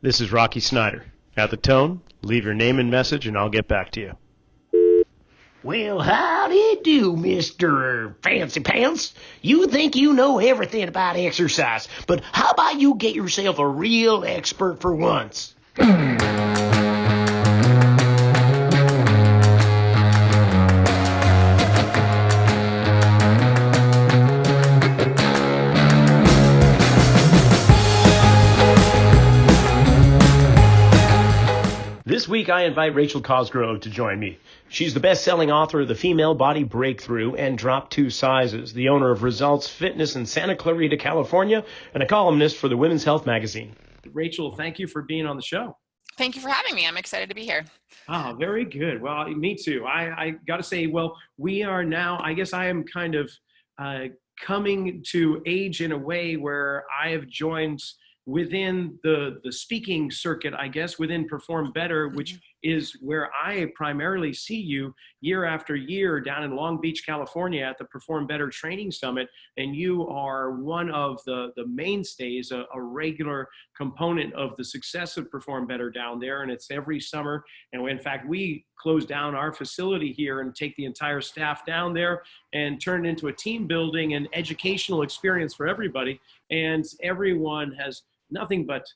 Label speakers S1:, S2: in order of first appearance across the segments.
S1: This is Rocky Snyder. At the tone, leave your name and message and I'll get back to you.
S2: Well, howdy do, Mr. Fancy Pants. You think you know everything about exercise, but how about you get yourself a real expert for once?
S1: This week I invite Rachel Cosgrove to join me. She's the best-selling author of The Female Body Breakthrough and Drop 2 Sizes, the owner of Results Fitness in Santa Clarita, California, and a columnist for the Women's Health magazine. Rachel, thank you for being on the show.
S3: Thank you for having me. I'm excited to be here.
S1: Ah, very good. Well, me too. I got to say, we are now, I guess I am kind of coming to age in a way where I have joined within the speaking circuit, I guess, within Perform Better, which is where I primarily see you year after year down in Long Beach, California at the Perform Better Training Summit. And you are one of the mainstays, a regular component of the success of Perform Better down there. And it's every summer. And in fact, we close down our facility here and take the entire staff down there and turn it into a team building and educational experience for everybody. And everyone has nothing but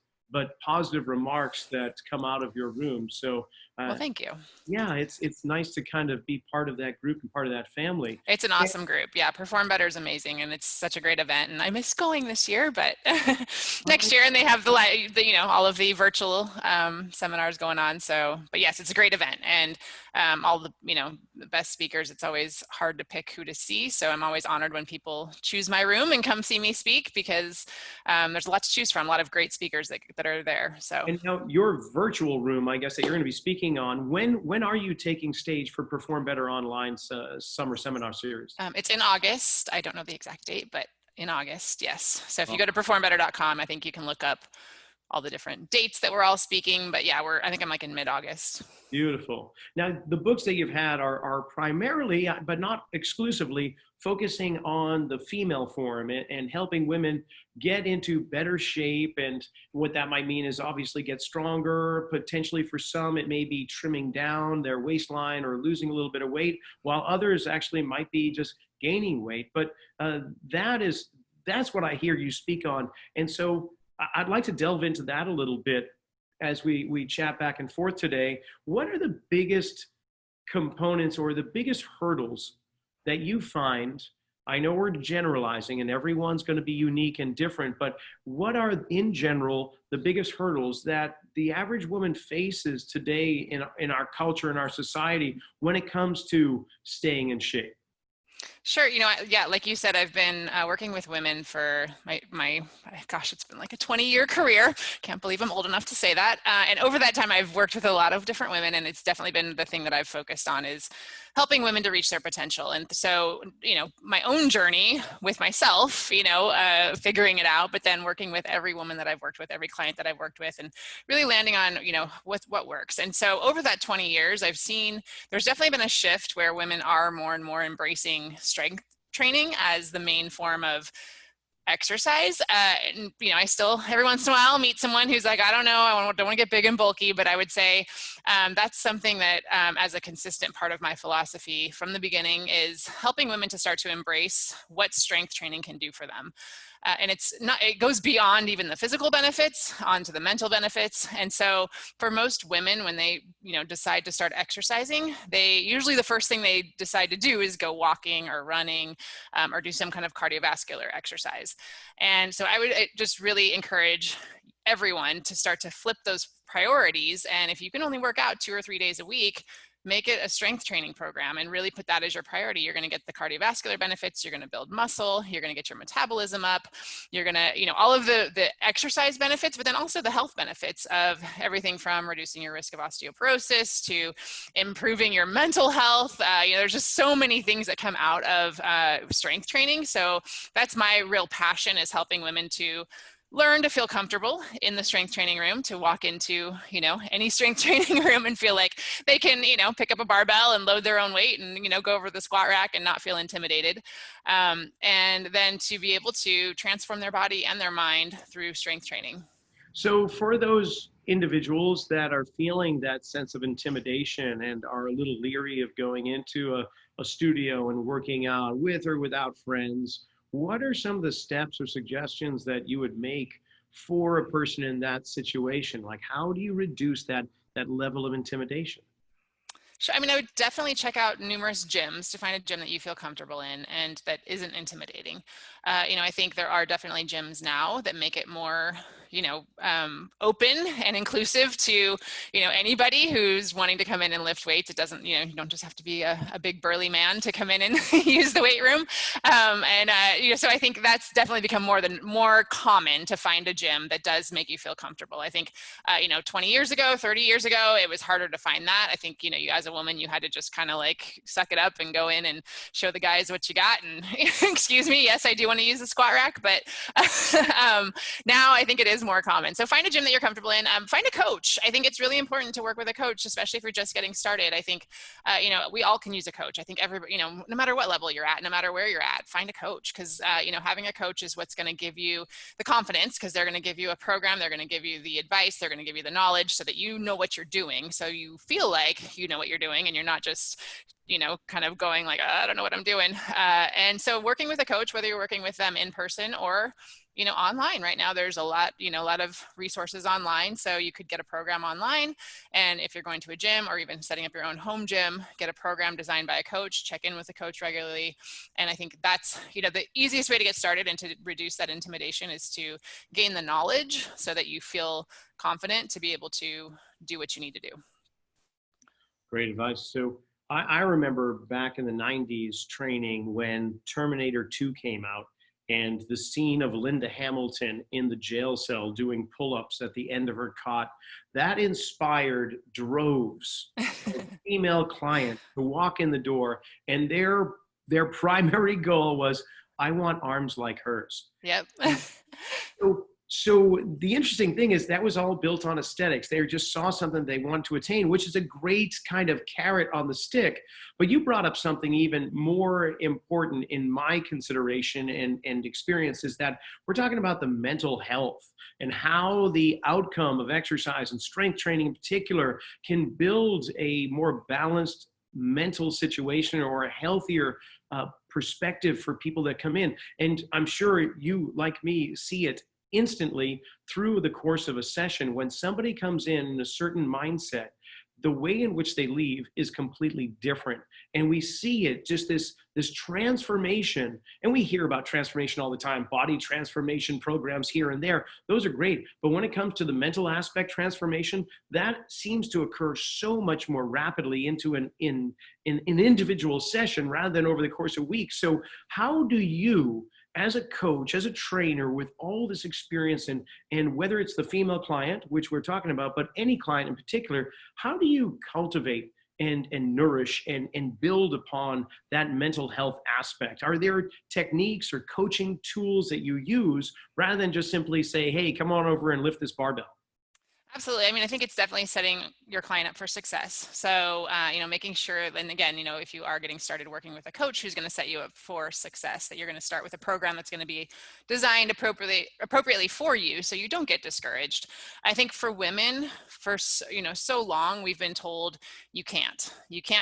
S1: positive remarks that come out of your room. So
S3: well, thank you.
S1: Yeah, it's nice to kind of be part of that group and part of that family.
S3: It's an awesome group. Yeah, Perform Better is amazing, and it's such a great event. And I miss going this year, but next year, and they have the all of the virtual seminars going on. So, but yes, it's a great event, and all the the best speakers. It's always hard to pick who to see. So I'm always honored when people choose my room and come see me speak because there's a lot to choose from. A lot of great speakers that are there. So. And
S1: now your virtual room, I guess, that you're going to be speaking on, when are you taking stage for Perform Better Online's summer seminar series?
S3: It's in August. I don't know the exact date, but in August, yes. So if you go to performbetter.com, I think you can look up all the different dates that we're all speaking. But yeah, I think I'm like in mid-August.
S1: Beautiful. Now, the books that you've had are primarily, but not exclusively, focusing on the female form and helping women get into better shape. And what that might mean is obviously get stronger. Potentially for some, it may be trimming down their waistline or losing a little bit of weight, while others actually might be just gaining weight. But that's what I hear you speak on. And so I'd like to delve into that a little bit as we chat back and forth today. What are the biggest components or the biggest hurdles that you find? I know we're generalizing and everyone's going to be unique and different, but what are in general the biggest hurdles that the average woman faces today in our culture, in our society, when it comes to staying in shape?
S3: Sure. Yeah, like you said, I've been working with women for my gosh, it's been like a 20-year career. Can't believe I'm old enough to say that. And over that time, I've worked with a lot of different women, and it's definitely been the thing that I've focused on is helping women to reach their potential. And so, my own journey with myself, figuring it out, but then working with every woman that I've worked with, every client that I've worked with, and really landing on, what works. And so over that 20 years, I've seen there's definitely been a shift where women are more and more embracing strength training as the main form of exercise. And, I still, every once in a while, meet someone who's like, I don't know, don't want to get big and bulky, but I would say that's something that as a consistent part of my philosophy from the beginning is helping women to start to embrace what strength training can do for them. And it goes beyond even the physical benefits onto the mental benefits. And so for most women, when they, decide to start exercising, usually the first thing they decide to do is go walking or running or do some kind of cardiovascular exercise. And so I would just really encourage everyone to start to flip those priorities. And if you can only work out 2 or 3 days a week, make it a strength training program and really put that as your priority. You're going to get the cardiovascular benefits. You're going to build muscle. You're going to get your metabolism up. You're going to, all of the exercise benefits, but then also the health benefits of everything from reducing your risk of osteoporosis to improving your mental health. There's just so many things that come out of strength training. So that's my real passion, is helping women to learn to feel comfortable in the strength training room, to walk into, any strength training room and feel like they can, pick up a barbell and load their own weight and, go over the squat rack and not feel intimidated. And then to be able to transform their body and their mind through strength training.
S1: So for those individuals that are feeling that sense of intimidation and are a little leery of going into a studio and working out with or without friends, what are some of the steps or suggestions that you would make for a person in that situation? Like, how do you reduce that level of intimidation?
S3: Sure. I mean, I would definitely check out numerous gyms to find a gym that you feel comfortable in and that isn't intimidating. I think there are definitely gyms now that make it more, open and inclusive to, anybody who's wanting to come in and lift weights. It doesn't, you don't just have to be a big burly man to come in and use the weight room. So I think that's definitely become more common to find a gym that does make you feel comfortable. I think, 20 years ago, 30 years ago, it was harder to find that. I think, you as a woman, you had to just kind of like suck it up and go in and show the guys what you got. And excuse me, yes, I do want to use the squat rack, but now I think it is more common. So find a gym that you're comfortable in. Find a coach. I think it's really important to work with a coach, especially if you're just getting started. I think, we all can use a coach. I think everybody, no matter what level you're at, no matter where you're at, find a coach, because, having a coach is what's going to give you the confidence, because they're going to give you a program. They're going to give you the advice. They're going to give you the knowledge so that you know what you're doing. So you feel like you know what you're doing and you're not just kind of going like, I don't know what I'm doing. And so working with a coach, whether you're working with them in person or, online right now, there's a lot of resources online. So you could get a program online. And if you're going to a gym or even setting up your own home gym, get a program designed by a coach, check in with a coach regularly. And I think that's, the easiest way to get started and to reduce that intimidation is to gain the knowledge so that you feel confident to be able to do what you need to do.
S1: Great advice. So I remember back in the 90s training when Terminator 2 came out, and the scene of Linda Hamilton in the jail cell doing pull-ups at the end of her cot, that inspired droves of female clients to walk in the door, and their primary goal was, I want arms like hers.
S3: Yep.
S1: So the interesting thing is that was all built on aesthetics. They just saw something they want to attain, which is a great kind of carrot on the stick. But you brought up something even more important in my consideration and experience, is that we're talking about the mental health and how the outcome of exercise and strength training in particular can build a more balanced mental situation or a healthier perspective for people that come in. And I'm sure you, like me, see it instantly through the course of a session. When somebody comes in a certain mindset, the way in which they leave is completely different. And we see it, just this transformation. And we hear about transformation all the time, body transformation programs here and there. Those are great. But when it comes to the mental aspect transformation, that seems to occur so much more rapidly into an individual session rather than over the course of weeks. So how do you, as a coach, as a trainer with all this experience, and whether it's the female client, which we're talking about, but any client in particular, how do you cultivate and nourish and build upon that mental health aspect? Are there techniques or coaching tools that you use rather than just simply say, hey, come on over and lift this barbell?
S3: Absolutely. I mean, I think it's definitely setting your client up for success. So, making sure, and again, if you are getting started working with a coach who's going to set you up for success, that you're going to start with a program that's going to be designed appropriately for you, so you don't get discouraged. I think for women, for so long we've been told you can't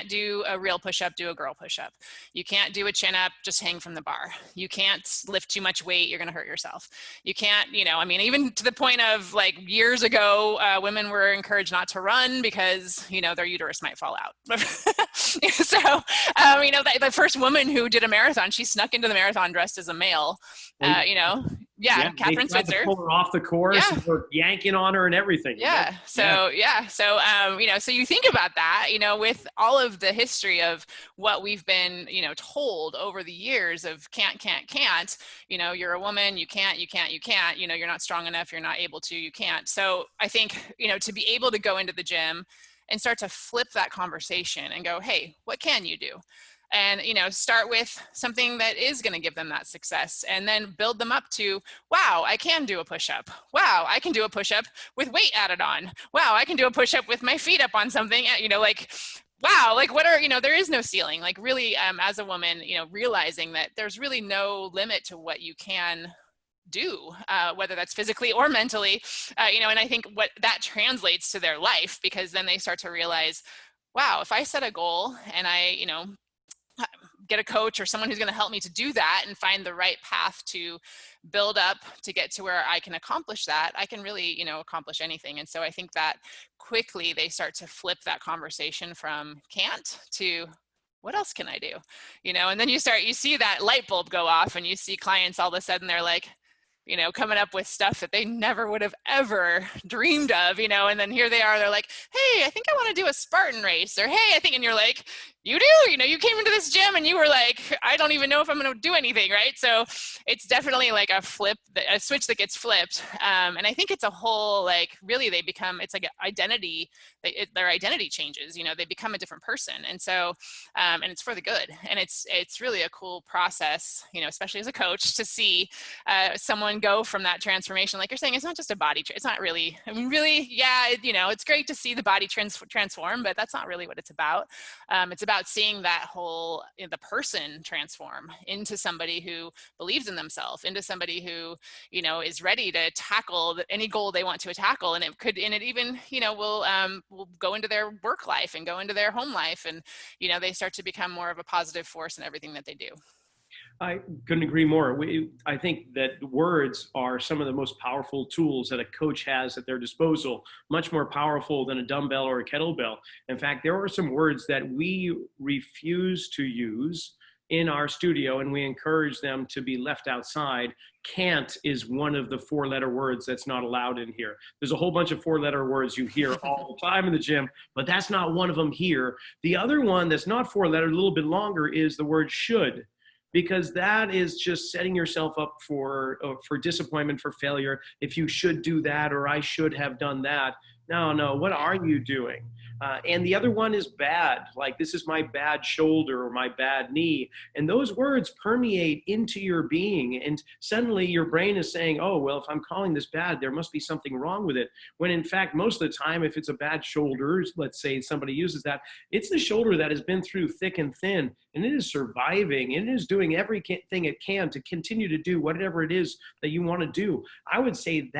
S3: do a real push-up, do a girl push-up. You can't do a chin-up, just hang from the bar. You can't lift too much weight, you're going to hurt yourself. You can't, even to the point of like years ago, women were encouraged not to run because, their uterus might fall out. So, the first woman who did a marathon, she snuck into the marathon dressed as a male, Catherine Switzer.
S1: Pull her off the course, and we're yanking on her and everything.
S3: So you think about that, with all of the history of what we've been, told over the years of can't, you're a woman, you can't, you're not strong enough, you're not able to, you can't. So I think, to be able to go into the gym and start to flip that conversation and go, hey, what can you do? And, start with something that is going to give them that success, and then build them up to, wow, I can do a push-up. Wow, I can do a push-up with weight added on. Wow, I can do a push-up with my feet up on something, wow, what are, there is no ceiling. Really, as a woman, realizing that there's really no limit to what you can do, whether that's physically or mentally, and I think what that translates to their life, because then they start to realize, wow, if I set a goal and I, get a coach or someone who's going to help me to do that and find the right path to build up to get to where I can accomplish that, I can really, accomplish anything. And so I think that quickly they start to flip that conversation from can't to what else can I do? And then you see that light bulb go off, and you see clients all of a sudden they're like, coming up with stuff that they never would have ever dreamed of, and then here they are, they're like, hey, I think I want to do a Spartan race, or hey, I think, and you're like, you do, you came into this gym and you were like, I don't even know if I'm going to do anything, right? So it's definitely like a switch that gets flipped. And I think it's a whole, like, really it's like an identity, their identity changes, they become a different person. And so, and it's for the good. And it's really a cool process, especially as a coach, to see someone go from that transformation. Like you're saying, it's not just a body, it's not really, really, yeah, it's great to see the body transform, but that's not really what it's about. It's about seeing that whole, the person transform into somebody who believes in themselves, into somebody who, is ready to tackle any goal they want to tackle. And it even, will go into their work life and go into their home life. And, they start to become more of a positive force in everything that they do.
S1: I couldn't agree more. I think that words are some of the most powerful tools that a coach has at their disposal, much more powerful than a dumbbell or a kettlebell. In fact, there are some words that we refuse to use in our studio, and we encourage them to be left outside. Can't is one of the 4-letter words that's not allowed in here. There's a whole bunch of 4-letter words you hear all the time in the gym, but that's not one of them here. The other one that's not 4-letter, a little bit longer, is the word should, because that is just setting yourself up for disappointment, for failure. If you should do that, or I should have done that. No, what are you doing? And the other one is bad, like this is my bad shoulder or my bad knee. And those words permeate into your being. And suddenly your brain is saying, oh, well, if I'm calling this bad, there must be something wrong with it. When in fact, most of the time, if it's a bad shoulder, let's say somebody uses that, it's the shoulder that has been through thick and thin, and it is surviving, and it is doing everything it can to continue to do whatever it is that you want to do. I would say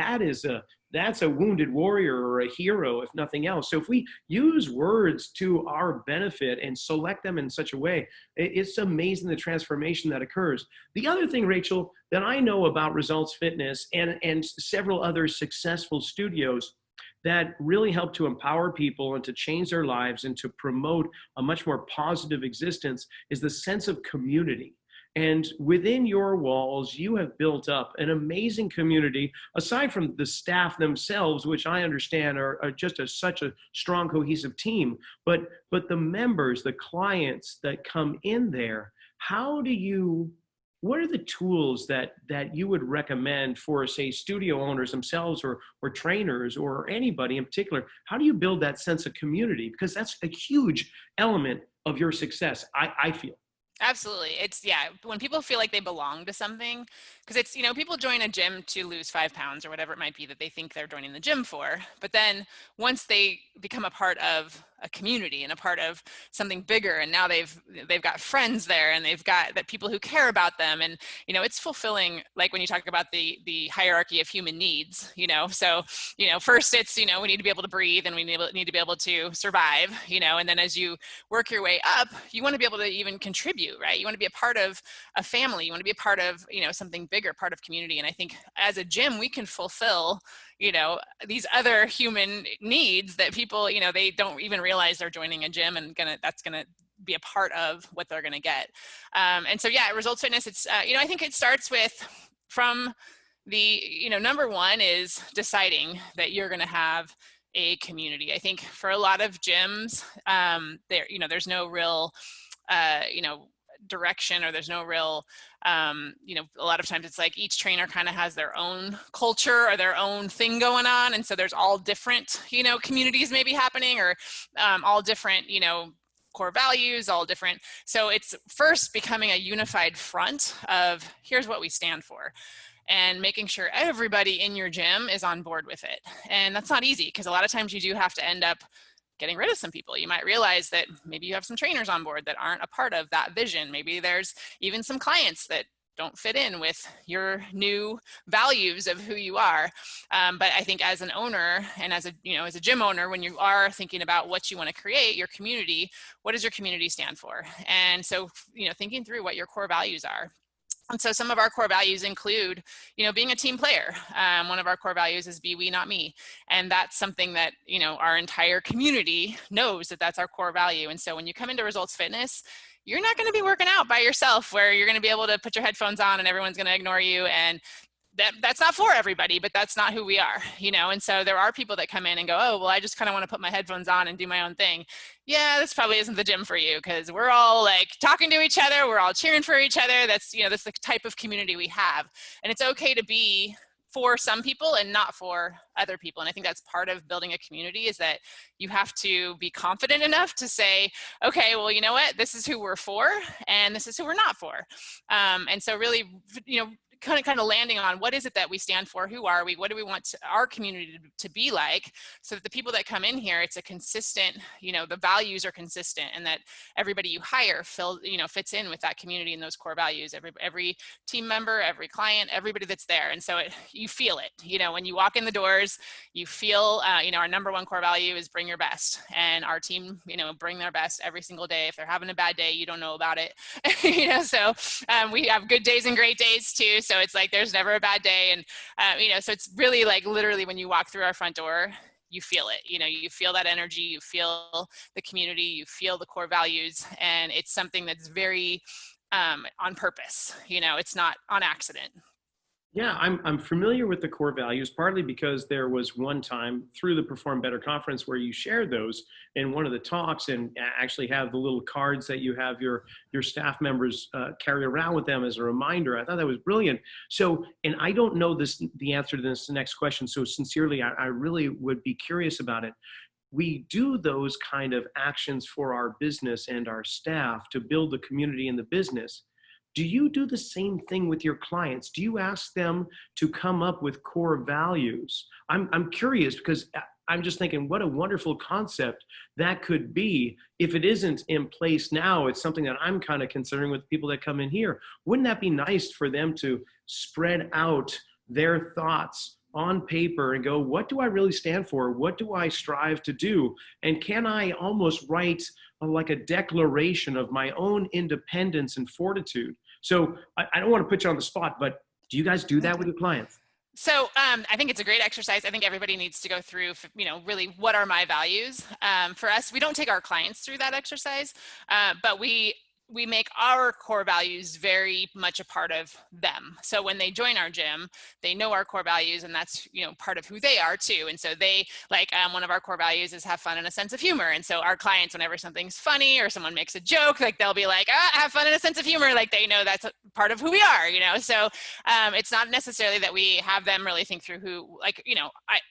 S1: that's a wounded warrior or a hero, if nothing else. So if we use words to our benefit and select them in such a way, it's amazing the transformation that occurs. The other thing, Rachel, that I know about Results Fitness and several other successful studios that really help to empower people and to change their lives and to promote a much more positive existence is the sense of community. And within your walls, you have built up an amazing community, aside from the staff themselves, which I understand are just such a strong, cohesive team. But the members, the clients that come in there, what are the tools that you would recommend for, say, studio owners themselves or trainers or anybody in particular? How do you build that sense of community? Because that's a huge element of your success, I feel.
S3: Absolutely. When people feel like they belong to something, because it's, people join a gym to lose 5 pounds or whatever it might be that they think they're joining the gym for. But then once they become a part of a community and a part of something bigger, and now they've got friends there, and they've got that people who care about them, and it's fulfilling. Like when you talk about the hierarchy of human needs, so first it's we need to be able to breathe, and we need to be able to survive, and then as you work your way up, you want to be able to even contribute, right? You want to be a part of a family, you want to be a part of something bigger, part of community. And I think as a gym we can fulfill these other human needs that people they don't even realize they're joining a gym, and that's gonna be a part of what they're gonna get. And so Results Fitness, it's I think it starts from the number one is deciding that you're gonna have a community. I think for a lot of gyms, there's no real direction, or there's no real a lot of times it's like each trainer kind of has their own culture or their own thing going on, and so there's all different communities maybe happening, or all different core values, all different. So it's first becoming a unified front of here's what we stand for, and making sure everybody in your gym is on board with it. And that's not easy, because a lot of times you do have to end up getting rid of some people. You might realize that maybe you have some trainers on board that aren't a part of that vision. Maybe there's even some clients that don't fit in with your new values of who you are. But I think as an owner and as a gym owner, when you are thinking about what you want to create, your community, what does your community stand for? And so, thinking through what your core values are. And so some of our core values include, being a team player. One of our core values is be we, not me. And that's something that, our entire community knows that that's our core value. And so when you come into Results Fitness, you're not going to be working out by yourself where you're going to be able to put your headphones on and everyone's going to ignore you. And that's not for everybody, but that's not who we are, And so there are people that come in and go, oh, well, I just kind of want to put my headphones on and do my own thing. Yeah, this probably isn't the gym for you because we're all like talking to each other. We're all cheering for each other. That's the type of community we have. And it's okay to be for some people and not for other people. And I think that's part of building a community is that you have to be confident enough to say, okay, well, you know what, this is who we're for and this is who we're not for. And so really, kind of landing on what is it that we stand for, who are we, what do we want our community to be like, so that the people that come in here, it's a consistent, the values are consistent and that everybody you hire fits in with that community and those core values, every team member, every client, everybody that's there. And so you feel it, when you walk in the doors, you feel, our number one core value is bring your best, and our team, bring their best every single day. If they're having a bad day, you don't know about it, so we have good days and great days too. So it's like, there's never a bad day. And, so it's really like literally when you walk through our front door, you feel it, you feel that energy, you feel the community, you feel the core values. And it's something that's very on purpose, it's not on accident.
S1: Yeah, I'm familiar with the core values, partly because there was one time through the Perform Better conference where you shared those in one of the talks and actually have the little cards that you have your staff members carry around with them as a reminder. I thought that was brilliant. So, and I don't know the answer to this next question, so sincerely, I really would be curious about it. We do those kind of actions for our business and our staff to build the community in the business. Do you do the same thing with your clients? Do you ask them to come up with core values? I'm curious because I'm just thinking what a wonderful concept that could be. If it isn't in place now, it's something that I'm kind of considering with people that come in here. Wouldn't that be nice for them to spread out their thoughts on paper and go, what do I really stand for? What do I strive to do? And can I almost write like a declaration of my own independence and fortitude? So I don't want to put you on the spot, but do you guys do that with your clients?
S3: So I think it's a great exercise. I think everybody needs to go through, really what are my values? For us, we don't take our clients through that exercise, but we make our core values very much a part of them. So when they join our gym, they know our core values, and that's, part of who they are too. And so they one of our core values is have fun and a sense of humor. And so our clients, whenever something's funny or someone makes a joke, they'll be like, have fun and a sense of humor. They know that's part of who we are, So it's not necessarily that we have them really think through who,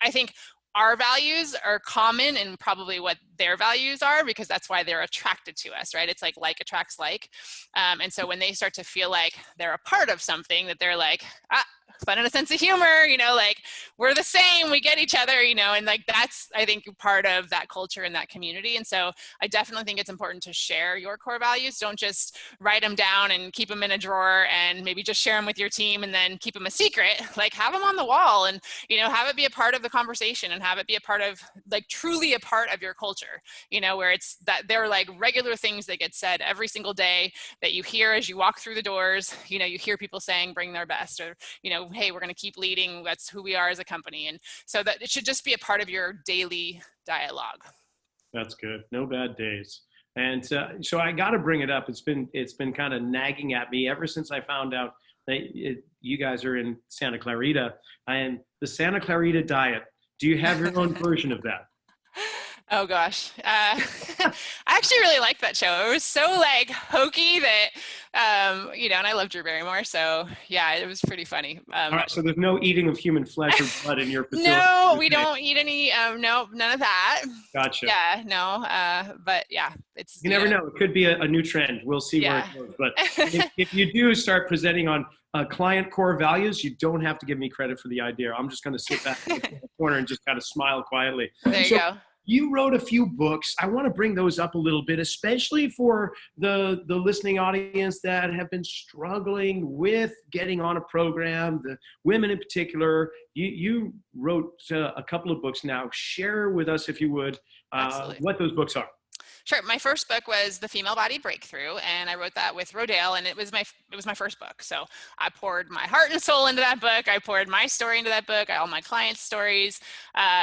S3: I think our values are common in probably what their values are, because that's why they're attracted to us, right? It's like attracts like. And so when they start to feel like they're a part of something, that they're like, fun and a sense of humor, we're the same, we get each other, and that's, I think, part of that culture and that community. And so I definitely think it's important to share your core values. Don't just write them down and keep them in a drawer and maybe just share them with your team and then keep them a secret. Have them on the wall and, have it be a part of the conversation and have it be a part of, truly a part of your culture, where it's that they're regular things that get said every single day that you hear as you walk through the doors. You hear people saying, bring their best, or, hey, we're going to keep leading. That's who we are as a company. And so that it should just be a part of your daily dialogue.
S1: That's good. No bad days. And so I got to bring it up. It's been kind of nagging at me ever since I found out that you guys are in Santa Clarita, and the Santa Clarita diet. Do you have your own version of that?
S3: Oh gosh. I actually really liked that show. It was so hokey that, and I love Drew Barrymore. So yeah, it was pretty funny.
S1: All right, so there's no eating of human flesh or blood in your facility?
S3: No, we don't eat any, no, none of that.
S1: Gotcha.
S3: Yeah, no, but yeah, it's.
S1: You never know. It could be a new trend. We'll see where it goes. But if you do start presenting on client core values, you don't have to give me credit for the idea. I'm just going to sit back in the corner and just kind of smile quietly.
S3: There you go.
S1: you wrote a few books. I want to bring those up a little bit, especially for the listening audience that have been struggling with getting on a program, the women in particular. You wrote a couple of books now. Share with us, if you would,
S3: Absolutely.
S1: what those books are.
S3: Sure. My first book was The Female Body Breakthrough, and I wrote that with Rodale, and it was my first book. So I poured my heart and soul into that book. I poured my story into that book, all my clients' stories.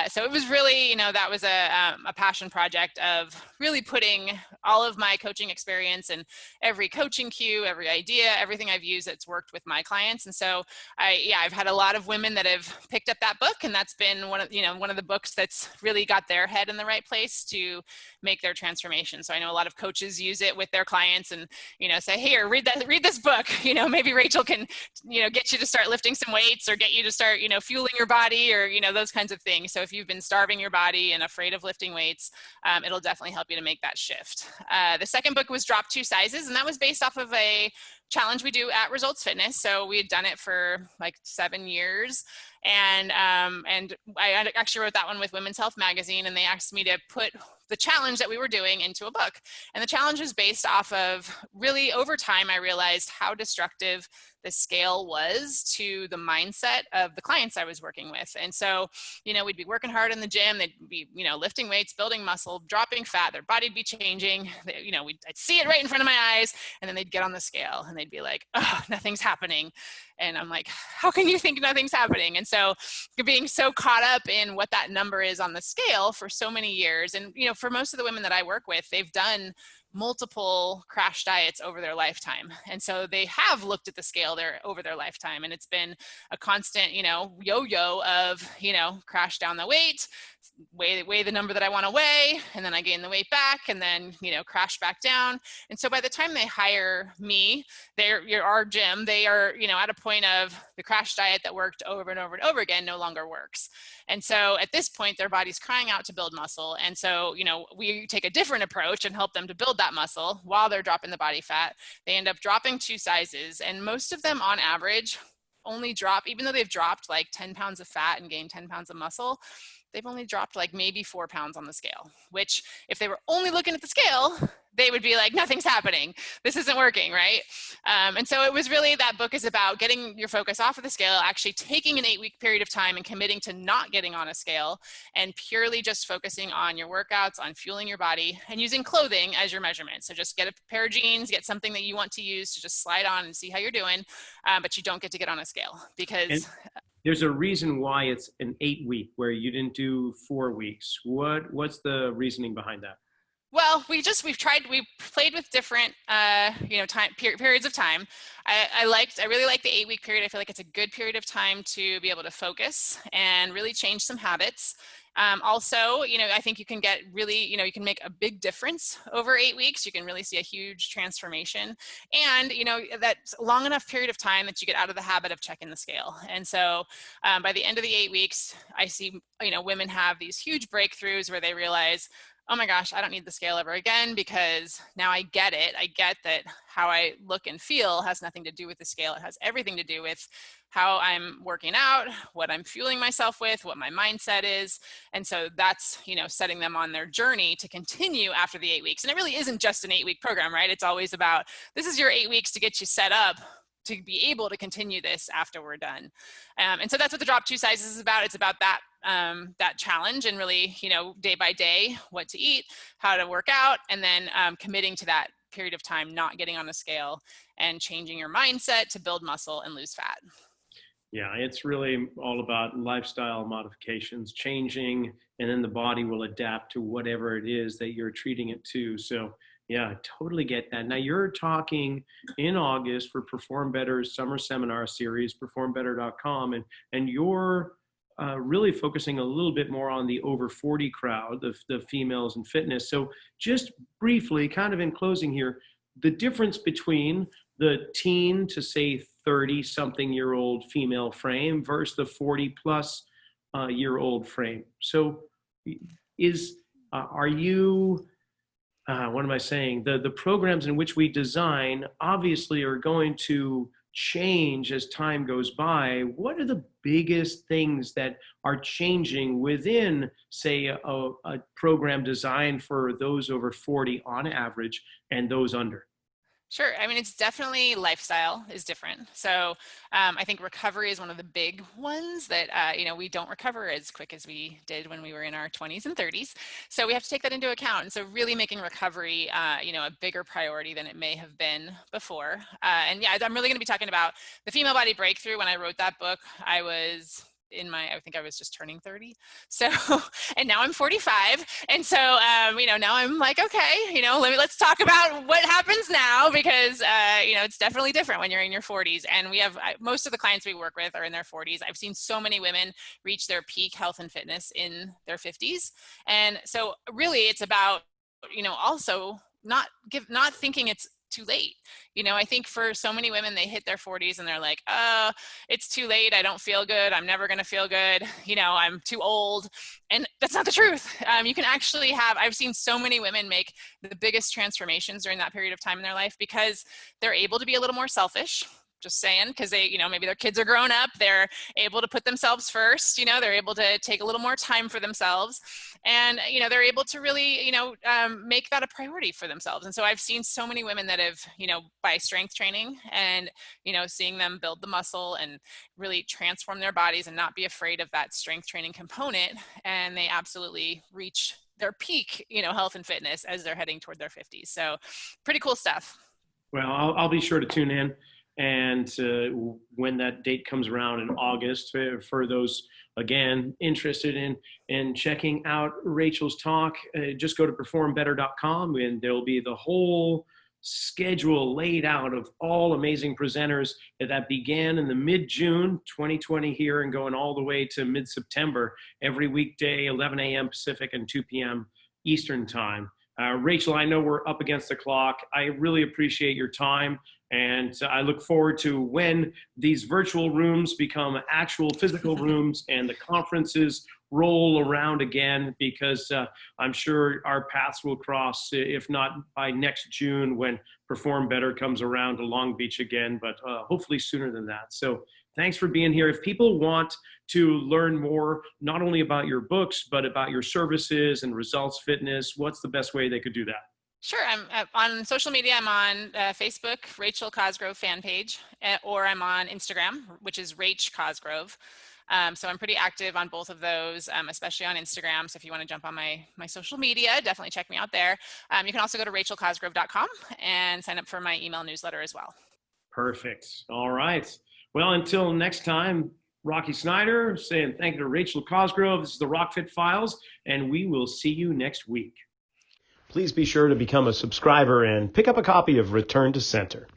S3: So it was really, that was a passion project of really putting all of my coaching experience and every coaching cue, every idea, everything I've used that's worked with my clients. And so I've had a lot of women that have picked up that book, and that's been one of the books that's really got their head in the right place to make their transformation. So I know a lot of coaches use it with their clients and, say, here, read this book. Maybe Rachel can, get you to start lifting some weights or get you to start, fueling your body or, those kinds of things. So if you've been starving your body and afraid of lifting weights, it'll definitely help you to make that shift. The second book was Drop 2 Sizes, and that was based off of a challenge we do at Results Fitness. So we had done it for like 7 years. And I actually wrote that one with Women's Health Magazine, and they asked me to put the challenge that we were doing into a book. And the challenge is based off of really over time, I realized how destructive the scale was to the mindset of the clients I was working with. And so, we'd be working hard in the gym. They'd be, lifting weights, building muscle, dropping fat, their body'd be changing. I'd see it right in front of my eyes. And then they'd get on the scale and they'd be like, oh, nothing's happening. And I'm like, how can you think nothing's happening? And so being so caught up in what that number is on the scale for so many years. And, for most of the women that I work with, they've done multiple crash diets over their lifetime. And so they have looked at the scale over their lifetime. And it's been a constant, yo-yo of, crash down the weight, weigh the number that I want to weigh, and then I gain the weight back, and then, crash back down. And so by the time they hire me, our gym, they are, at a point of the crash diet that worked over and over and over again no longer works. And so at this point, their body's crying out to build muscle. And so, we take a different approach and help them to build that muscle while they're dropping the body fat. They end up dropping 2 sizes, and most of them on average only drop, even though they've dropped like 10 pounds of fat and gained 10 pounds of muscle, they've only dropped like maybe 4 pounds on the scale, which if they were only looking at the scale, they would be like, nothing's happening. This isn't working, right? And so it was really, that book is about getting your focus off of the scale, actually taking an 8-week period of time and committing to not getting on a scale and purely just focusing on your workouts, on fueling your body, and using clothing as your measurement. So just get a pair of jeans, get something that you want to use to just slide on and see how you're doing, but you don't get to get on a scale because...
S1: There's a reason why it's an 8-week where you didn't do 4 weeks. What's the reasoning behind that?
S3: Well, we played with different, periods of time. I really like the 8-week period. I feel like it's a good period of time to be able to focus and really change some habits. Also, I think you can get really, you can make a big difference over 8 weeks. You can really see a huge transformation. And, that's a long enough period of time that you get out of the habit of checking the scale. And so by the end of the 8 weeks, I see, women have these huge breakthroughs where they realize, oh my gosh, I don't need the scale ever again because now I get it. I get that how I look and feel has nothing to do with the scale. It has everything to do with how I'm working out, what I'm fueling myself with, what my mindset is. And so that's, setting them on their journey to continue after the 8 weeks. And it really isn't just an 8-week program, right? It's always about, this is your 8 weeks to get you set up to be able to continue this after we're done. And so that's what the Drop 2 Sizes is about. It's about that challenge and really, day by day, what to eat, how to work out, and then committing to that period of time, not getting on a scale and changing your mindset to build muscle and lose fat.
S1: Yeah, it's really all about lifestyle modifications, changing, and then the body will adapt to whatever it is that you're treating it to. So yeah, I totally get that. Now you're talking in August for Perform Better's summer seminar series, performbetter.com, and you're really focusing a little bit more on the over 40 crowd, the females in fitness. So just briefly, kind of in closing here, the difference between the teen to say 30-something-year-old female frame versus the 40-plus year-old frame. So are you... what am I saying? The programs in which we design obviously are going to change as time goes by, what are the biggest things that are changing within, say, a program designed for those over 40 on average and those under?
S3: Sure. I mean, it's definitely lifestyle is different. So I think recovery is one of the big ones that, we don't recover as quick as we did when we were in our 20s and 30s. So we have to take that into account. And so really making recovery, a bigger priority than it may have been before. And yeah, I'm really going to be talking about the female body breakthrough. When I wrote that book, I think I was just turning 30. So, and now I'm 45. And so, now I'm like, okay, let's talk about what happens now, because, it's definitely different when you're in your 40s. And most of the clients we work with are in their 40s. I've seen so many women reach their peak health and fitness in their 50s. And so really it's about, also not thinking it's too late. I think for so many women, they hit their 40s and they're like, oh, it's too late. I don't feel good. I'm never going to feel good. I'm too old. And that's not the truth. You can actually I've seen so many women make the biggest transformations during that period of time in their life because they're able to be a little more selfish. Just saying, because they, maybe their kids are grown up, they're able to put themselves first, they're able to take a little more time for themselves, and, they're able to really, make that a priority for themselves. And so I've seen so many women that have, by strength training and, seeing them build the muscle and really transform their bodies and not be afraid of that strength training component. And they absolutely reach their peak, health and fitness as they're heading toward their 50s. So pretty cool stuff.
S1: Well, I'll be sure to tune in. And when that date comes around in August, for those, again, interested in checking out Rachel's talk, just go to performbetter.com and there'll be the whole schedule laid out of all amazing presenters that began in the mid-June 2020 here and going all the way to mid-September, every weekday, 11 a.m. Pacific and 2 p.m. Eastern time. Rachel, I know we're up against the clock. I really appreciate your time. And I look forward to when these virtual rooms become actual physical rooms and the conferences roll around again, because I'm sure our paths will cross, if not by next June when Perform Better comes around to Long Beach again, but hopefully sooner than that. So thanks for being here. If people want to learn more, not only about your books, but about your services and Results Fitness, what's the best way they could do that?
S3: Sure. I'm on social media. I'm on Facebook, Rachel Cosgrove fan page, or I'm on Instagram, which is Rach Cosgrove. So I'm pretty active on both of those, especially on Instagram. So if you want to jump on my social media, definitely check me out there. You can also go to rachelcosgrove.com and sign up for my email newsletter as well.
S1: Perfect. All right. Well, until next time, Rocky Snyder saying thank you to Rachel Cosgrove. This is the RockFit Files, and we will see you next week.
S2: Please be sure to become a subscriber and pick up a copy of Return to Center.